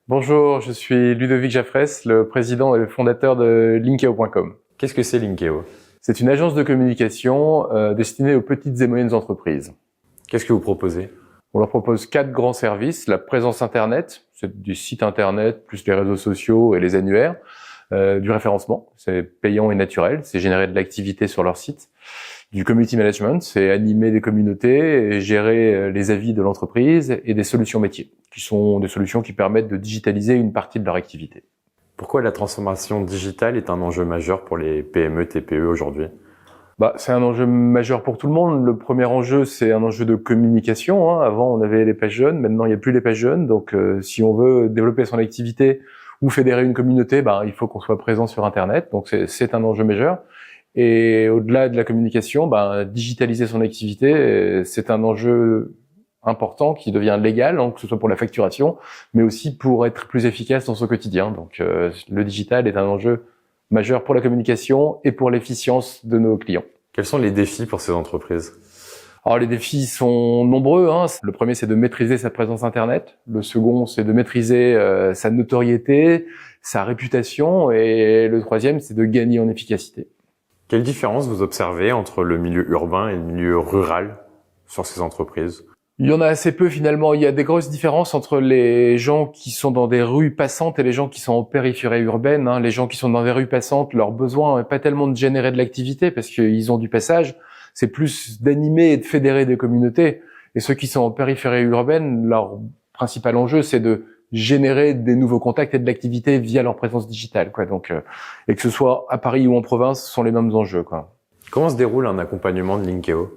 Bonjour, je suis Ludovic Jaffrès, le président et le fondateur de Linkeo.com. Qu'est-ce que c'est Linkeo? C'est une agence de communication destinée aux petites et moyennes entreprises. Qu'est-ce que vous proposez? On leur propose 4 grands services. La présence Internet, c'est du site Internet, plus les réseaux sociaux et les annuaires. Du référencement, c'est payant et naturel, c'est générer de l'activité sur leur site. Du community management, c'est animer des communautés et gérer les avis de l'entreprise, et des solutions métiers, qui sont des solutions qui permettent de digitaliser une partie de leur activité. Pourquoi la transformation digitale est un enjeu majeur pour les PME, TPE aujourd'hui? C'est un enjeu majeur pour tout le monde. Le premier enjeu, c'est un enjeu de communication. Avant, on avait les pages jaunes. Maintenant, il n'y a plus les pages jaunes. Donc, si on veut développer son activité ou fédérer une communauté, il faut qu'on soit présent sur Internet. Donc, c'est un enjeu majeur. Et au-delà de la communication, digitaliser son activité, c'est un enjeu important qui devient légal, que ce soit pour la facturation, mais aussi pour être plus efficace dans son quotidien. Donc, le digital est un enjeu majeur pour la communication et pour l'efficience de nos clients. Quels sont les défis pour ces entreprises? Alors, les défis sont nombreux. Le premier, c'est de maîtriser sa présence Internet. Le second, c'est de maîtriser sa notoriété, sa réputation. Et le troisième, c'est de gagner en efficacité. Quelle différence vous observez entre le milieu urbain et le milieu rural sur ces entreprises? Il y en a assez peu finalement. Il y a des grosses différences entre les gens qui sont dans des rues passantes et les gens qui sont en périphérie urbaine. Les gens qui sont dans des rues passantes, leur besoin n'est pas tellement de générer de l'activité parce qu'ils ont du passage. C'est plus d'animer et de fédérer des communautés. Et ceux qui sont en périphérie urbaine, leur principal enjeu, c'est de générer des nouveaux contacts et de l'activité via leur présence digitale, Donc, et que ce soit à Paris ou en province, ce sont les mêmes enjeux, Comment se déroule un accompagnement de Linkeo?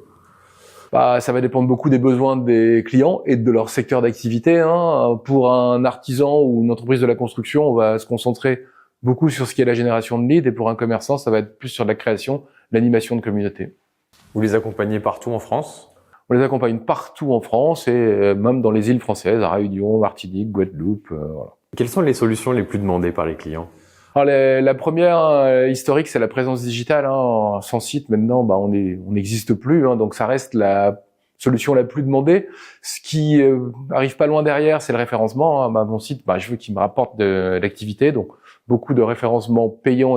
Ça va dépendre beaucoup des besoins des clients et de leur secteur d'activité. Pour un artisan ou une entreprise de la construction, on va se concentrer beaucoup sur ce qui est la génération de leads, et pour un commerçant, ça va être plus sur la création, l'animation de communautés. Vous les accompagnez partout en France? On les accompagne partout en France et même dans les îles françaises, à Réunion, Martinique, Guadeloupe. Voilà. Quelles sont les solutions les plus demandées par les clients? Alors la première historique, c'est la présence digitale. Sans site, maintenant, on n'existe plus. Donc ça reste la solution la plus demandée. Ce qui arrive pas loin derrière, c'est le référencement. Mon site, je veux qu'il me rapporte de l'activité. Donc beaucoup de référencements payants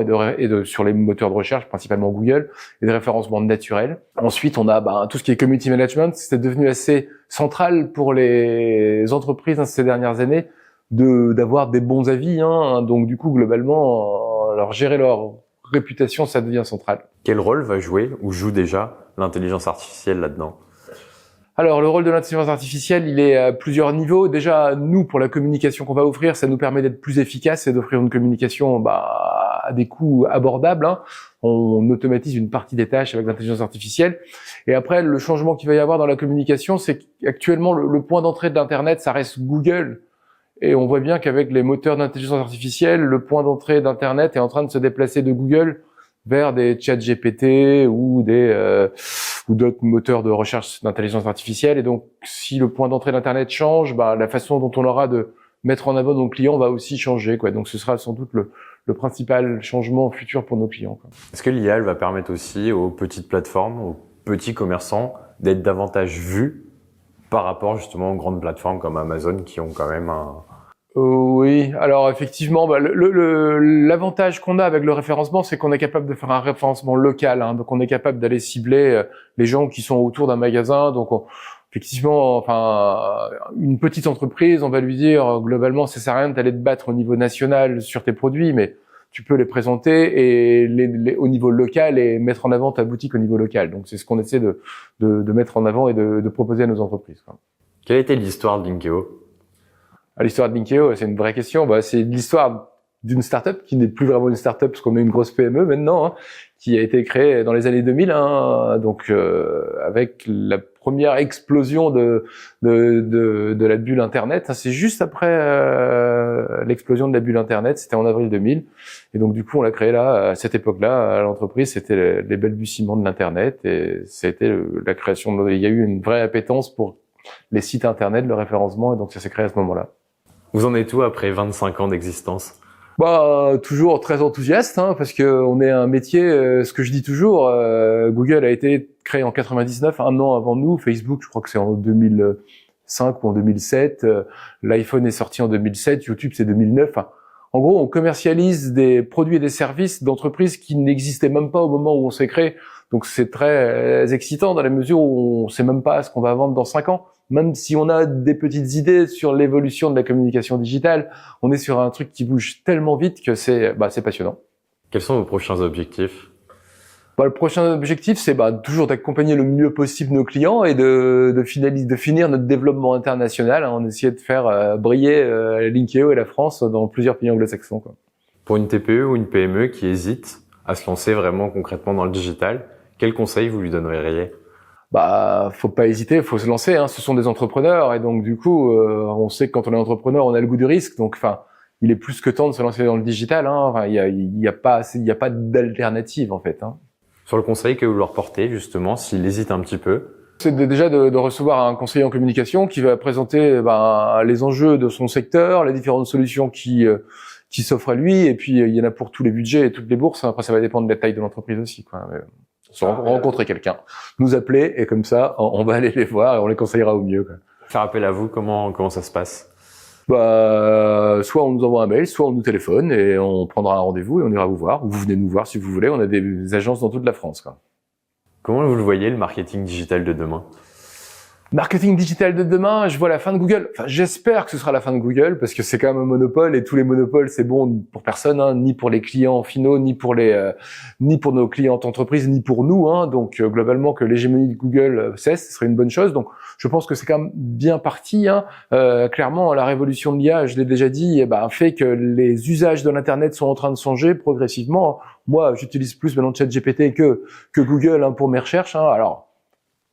sur les moteurs de recherche, principalement Google, et des référencements naturels. Ensuite, on a tout ce qui est community management. C'est devenu assez central pour les entreprises ces dernières années d'avoir des bons avis. Donc du coup, globalement, gérer leur réputation, ça devient central. Quel rôle va jouer ou joue déjà l'intelligence artificielle là-dedans? Alors, le rôle de l'intelligence artificielle, il est à plusieurs niveaux. Déjà, nous, pour la communication qu'on va offrir, ça nous permet d'être plus efficace et d'offrir une communication à des coûts abordables. On automatise une partie des tâches avec l'intelligence artificielle. Et après, le changement qu'il va y avoir dans la communication, c'est qu'actuellement, le point d'entrée de l'Internet, ça reste Google. Et on voit bien qu'avec les moteurs d'intelligence artificielle, le point d'entrée d'Internet est en train de se déplacer de Google vers des chats GPT ou d'autres moteurs de recherche d'intelligence artificielle. Et donc, si le point d'entrée d'Internet change, la façon dont on aura de mettre en avant nos clients va aussi changer, Donc, ce sera sans doute le principal changement futur pour nos clients, Est-ce que l'IA va permettre aussi aux petites plateformes, aux petits commerçants d'être davantage vus par rapport justement aux grandes plateformes comme Amazon qui ont quand même Oui, alors effectivement, l'avantage qu'on a avec le référencement, c'est qu'on est capable de faire un référencement local. Donc on est capable d'aller cibler les gens qui sont autour d'un magasin. Donc effectivement, une petite entreprise, on va lui dire globalement, ça sert à rien d'aller te battre au niveau national sur tes produits, mais tu peux les présenter au niveau local et mettre en avant ta boutique au niveau local. Donc c'est ce qu'on essaie de mettre en avant et de proposer à nos entreprises. Quelle a été l'histoire de Linkeo? L'histoire de Linkeo, c'est une vraie question. C'est l'histoire d'une start-up qui n'est plus vraiment une start-up parce qu'on est une grosse PME maintenant, qui a été créée dans les années 2000, donc avec la première explosion de la bulle Internet. C'est juste après l'explosion de la bulle Internet, c'était en avril 2000. Et donc du coup, on l'a créé là, à cette époque-là, à l'entreprise, c'était les balbutiements de l'Internet et c'était la création. Il y a eu une vraie appétence pour les sites Internet, le référencement, et donc ça s'est créé à ce moment-là. Vous en êtes où après 25 ans d'existence? Toujours très enthousiaste, parce que on est un métier, ce que je dis toujours, Google a été créé en 99, un an avant nous, Facebook, je crois que c'est en 2005 ou en 2007. L'iPhone est sorti en 2007, YouTube c'est 2009. Enfin, en gros, on commercialise des produits et des services d'entreprises qui n'existaient même pas au moment où on s'est créé. Donc c'est très excitant dans la mesure où on sait même pas ce qu'on va vendre dans 5 ans. Même si on a des petites idées sur l'évolution de la communication digitale, on est sur un truc qui bouge tellement vite que c'est passionnant. Quels sont vos prochains objectifs? Le prochain objectif, c'est toujours d'accompagner le mieux possible nos clients et de finir notre développement international. On essaie de faire briller Linkeo et la France dans plusieurs pays anglo-saxons, quoi. Pour une TPE ou une PME qui hésite à se lancer vraiment concrètement dans le digital, quels conseils vous lui donneriez? Faut pas hésiter, faut se lancer, hein. Ce sont des entrepreneurs et donc du coup, on sait que quand on est entrepreneur, on a le goût du risque. Donc, il est plus que temps de se lancer dans le digital, hein. Il y a pas d'alternative en fait, hein. Sur le conseil que vous leur portez, justement, s'il hésite un petit peu? C'est déjà de recevoir un conseiller en communication qui va présenter les enjeux de son secteur, les différentes solutions qui s'offrent à lui, et puis il y en a pour tous les budgets et toutes les bourses. Après, ça va dépendre de la taille de l'entreprise aussi, quoi. Mais, rencontrer quelqu'un, nous appeler, et comme ça, on va aller les voir et on les conseillera au mieux, quoi. Faire appel à vous, comment ça se passe? Soit on nous envoie un mail, soit on nous téléphone et on prendra un rendez-vous et on ira vous voir, ou vous venez nous voir si vous voulez. On a des agences dans toute la France, quoi. Comment vous le voyez, le marketing digital de demain? Marketing digital de demain, je vois la fin de Google. Enfin, j'espère que ce sera la fin de Google parce que c'est quand même un monopole et tous les monopoles c'est bon pour personne, hein, ni pour les clients finaux, ni pour nos clients d'entreprise, ni pour nous, hein. Donc globalement que l'hégémonie de Google cesse, ce serait une bonne chose. Donc je pense que c'est quand même bien parti, hein. Clairement, la révolution de l'IA, je l'ai déjà dit, fait que les usages de l'internet sont en train de changer progressivement. Moi, j'utilise plus maintenant ChatGPT que Google, hein, pour mes recherches, hein. Alors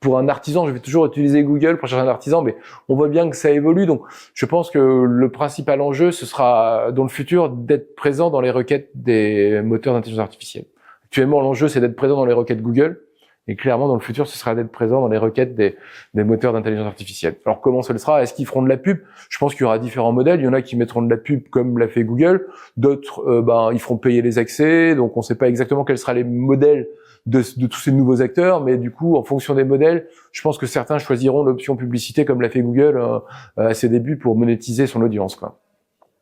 pour un artisan, je vais toujours utiliser Google pour chercher un artisan, mais on voit bien que ça évolue. Donc, je pense que le principal enjeu, ce sera dans le futur d'être présent dans les requêtes des moteurs d'intelligence artificielle. Actuellement, l'enjeu, c'est d'être présent dans les requêtes Google. Et clairement, dans le futur, ce sera d'être présent dans les requêtes des moteurs d'intelligence artificielle. Alors, comment ça le sera? Est-ce qu'ils feront de la pub? Je pense qu'il y aura différents modèles. Il y en a qui mettront de la pub comme l'a fait Google. D'autres, ils feront payer les accès. Donc, on ne sait pas exactement quels seront les modèles de tous ces nouveaux acteurs, mais du coup, en fonction des modèles, je pense que certains choisiront l'option publicité comme l'a fait Google à ses débuts pour monétiser son audience, quoi.